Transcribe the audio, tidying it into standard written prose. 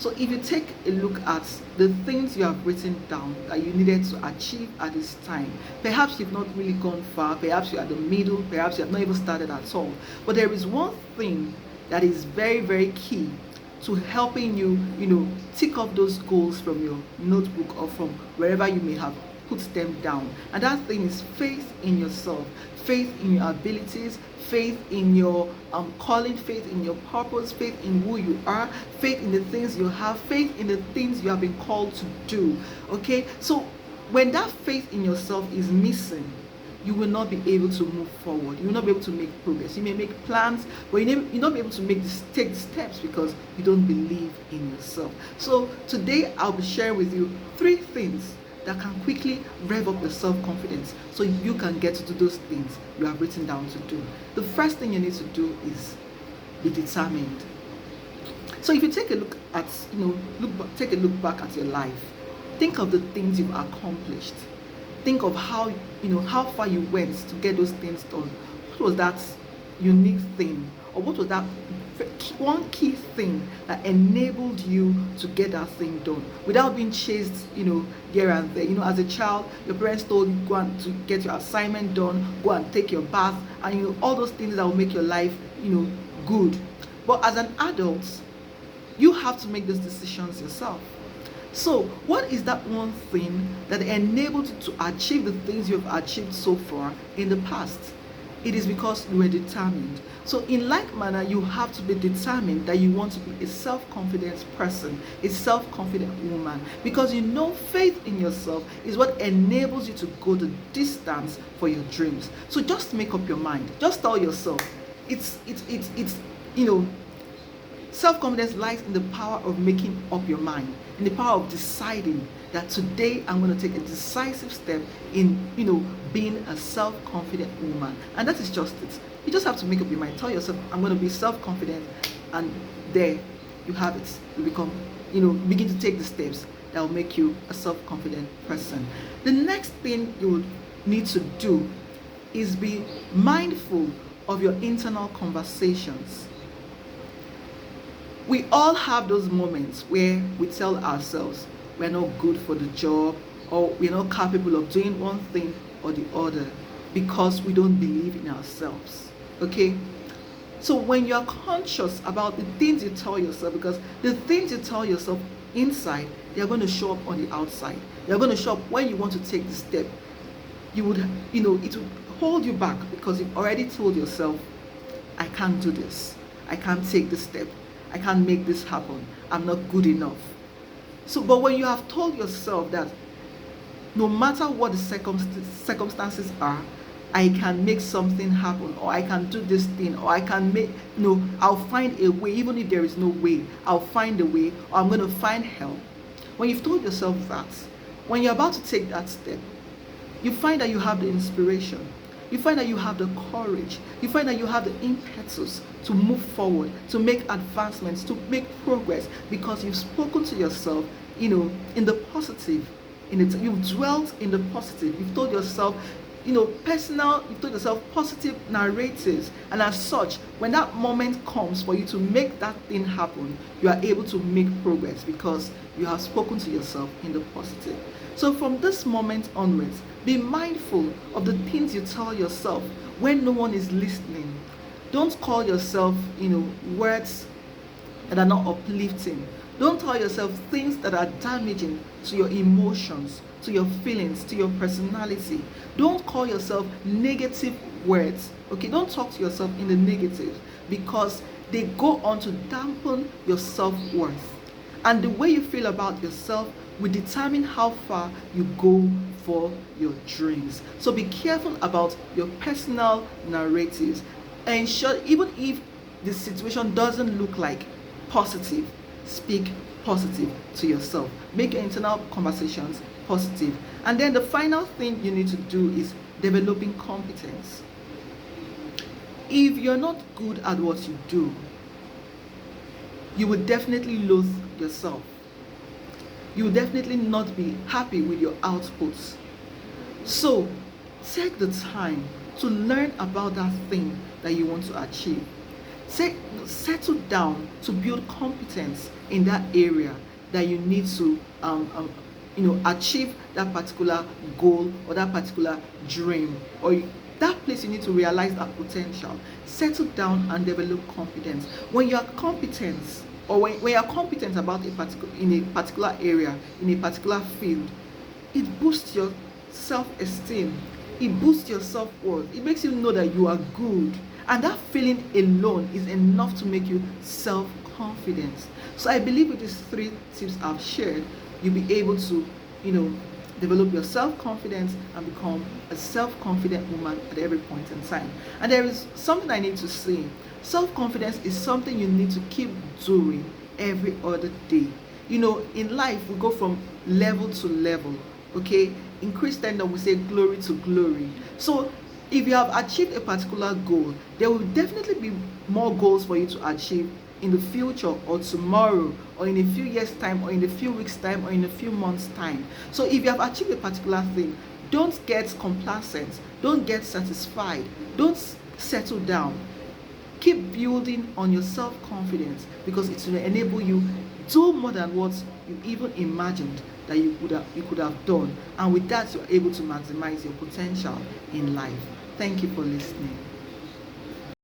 So if you take a look at the things you have written down that you needed to achieve at this time, perhaps you've not really gone far, perhaps you're at the middle, perhaps you have not even started at all. But there is one thing that is very, very key to helping you, tick off those goals from your notebook or from wherever you may have put them down. And that thing is faith in yourself, faith in your abilities, faith in your calling, faith in your purpose, faith in who you are, faith in the things you have, faith in the things you have been called to do. Okay, so when that faith in yourself is missing, you will not be able to move forward. You will not be able to make progress. You may make plans, but you'll not be able to take the steps because you don't believe in yourself. So today I'll be sharing with you 3 things that can quickly rev up your self-confidence so you can get to do those things you have written down to do. The first thing you need to do is be determined. So if you take a look at, take a look back at your life, think of the things you've accomplished. Think of how far you went to get those things done. What was that unique thing, or what was that one key thing that enabled you to get that thing done without being chased, here and there? As a child, your parents told you go and to get your assignment done, go and take your bath, and all those things that will make your life, good. But as an adult, you have to make those decisions yourself. So what is that one thing that enabled you to achieve the things you have achieved so far in the past? It is because you were determined. So in like manner, you have to be determined that you want to be a self-confident person, a self-confident woman, because faith in yourself is what enables you to go the distance for your dreams. So just make up your mind. Just tell yourself, self-confidence lies in the power of making up your mind, in the power of deciding that today I'm going to take a decisive step in, being a self-confident woman. And that is just it. You just have to make up your mind. Tell yourself, I'm going to be self-confident, and there you have it. You become, begin to take the steps that will make you a self-confident person. The next thing you will need to do is be mindful of your internal conversations. We all have those moments where we tell ourselves we're not good for the job, or we're not capable of doing one thing or the other because we don't believe in ourselves. Okay? So when you're conscious about the things you tell yourself, because the things you tell yourself inside, they're going to show up on the outside. They're going to show up when you want to take the step. It would hold you back because you've already told yourself, I can't do this. I can't take this step. I can't make this happen. I'm not good enough. So, but when you have told yourself that no matter what the circumstances are, I can make something happen, or I can do this thing, or I can I'll find a way, even if there is no way, I'll find a way, or I'm going to find help. When you've told yourself that, when you're about to take that step, you find that you have the inspiration. You find that you have the courage. You find that you have the impetus to move forward, to make advancements, to make progress, because you've spoken to yourself, in the positive. You've dwelt in the positive. You've told yourself, you've told yourself positive narratives. And as such, when that moment comes for you to make that thing happen, you are able to make progress because you have spoken to yourself in the positive. So from this moment onwards, be mindful of the things you tell yourself when no one is listening. Don't call yourself, words that are not uplifting. Don't tell yourself things that are damaging to your emotions, to your feelings, to your personality. Don't call yourself negative words. Okay, don't talk to yourself in the negative, because they go on to dampen your self-worth. And the way you feel about yourself will determine how far you go for your dreams. So be careful about your personal narratives. Ensure, even if the situation doesn't look like positive, speak positive to yourself. Make your internal conversations positive. And then the final thing you need to do is developing competence. If you're not good at what you do, you will definitely loathe yourself. You will definitely not be happy with your outputs. So take the time to learn about that thing that you want to achieve. Settle down to build competence in that area that you need to achieve that particular goal or that particular dream, or that place you need to realize that potential. Settle down and develop competence. When you are competent, or when you are competent about in a particular area, in a particular field, it boosts your self-esteem, it boosts your self-worth, it makes you know that you are good, and that feeling alone is enough to make you self-confident. So I believe with these 3 tips I've shared, you'll be able to develop your self-confidence and become a self-confident woman at every point in time. And there is something I need to say. Self-confidence is something you need to keep doing every other day. In life we go from level to level. Okay, in Christendom we say glory to glory. So if you have achieved a particular goal, there will definitely be more goals for you to achieve in the future, or tomorrow, or in a few years time, or in a few weeks time, or in a few months time. So if you have achieved a particular thing, don't get complacent, don't get satisfied, don't settle down. Keep building on your self-confidence, because it will enable you do more than what you even imagined that you could have done, and with that you're able to maximize your potential in life. Thank you for listening.